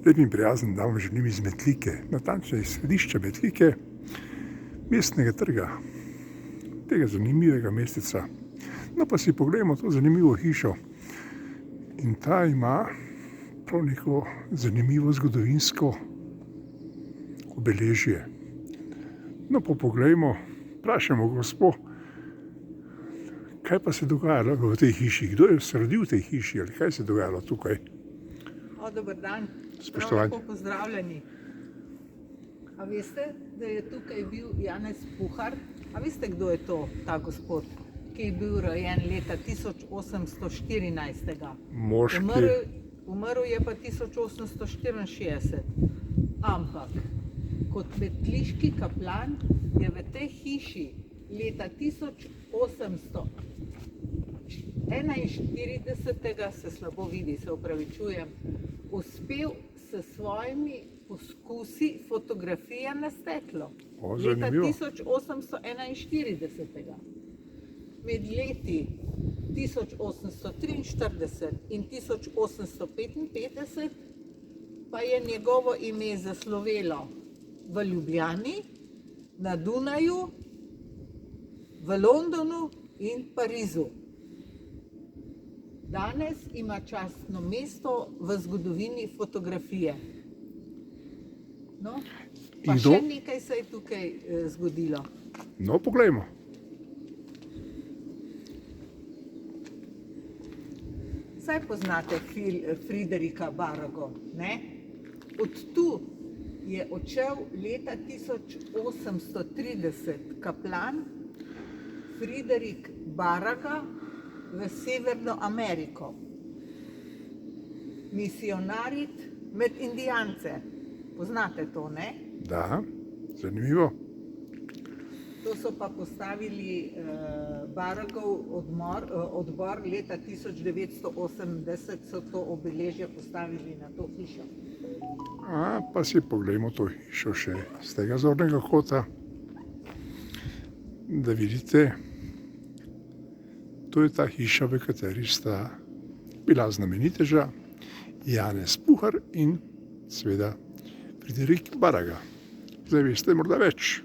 Lep in prijazen dan vam želim iz Metlike, natančno iz središča Metlike, mestnega trga, tega zanimivega mesteca. No pa si pogledamo to zanimivo hišo. In ta ima prav neko zanimivo zgodovinsko obeležje. No pa poglejmo, vprašamo gospo, kaj pa se dogajalo v tej hiši, kdo je sredil v tej hiši ali kaj se je dogajalo tukaj. Dober dan, Spoštovani. prav lepo pozdravljeni. A veste, da je tukaj bil Janez Puhar? A veste, kdo je to, ta gospod, ki je bil rojen leta 1814. Moški. Umrl je pa 1864. Ampak kot metliški kaplan je v tej hiši leta 1841, se slabo vidi, se opravičujem, uspel s svojimi poskusi fotografije na steklo. Leta 1841. Med leti 1843 in 1855 pa je njegovo ime zaslovelo v Ljubljani, na Dunaju, v Londonu in Parizu. Danes ima častno mesto v zgodovini fotografije. No, pa še nekaj se je tukaj zgodilo. No, poglejmo. Saj poznate Friderika Barago, ne? Od tu je odšel leta 1830 kaplan Friderik Baraga v Severno Ameriko. Misionarit med Indijance. Poznate to, ne? Da, zanimivo. To so pa postavili Baragov odbor leta 1980, so to obeležje postavili na to hišo. Pa si poglejmo to hišo še z tega zornega kota, da vidite, to je ta hiša, v kateri sta bila znameniteža Janez Puhar in seveda Friderik Baraga. Zdaj veste morda več.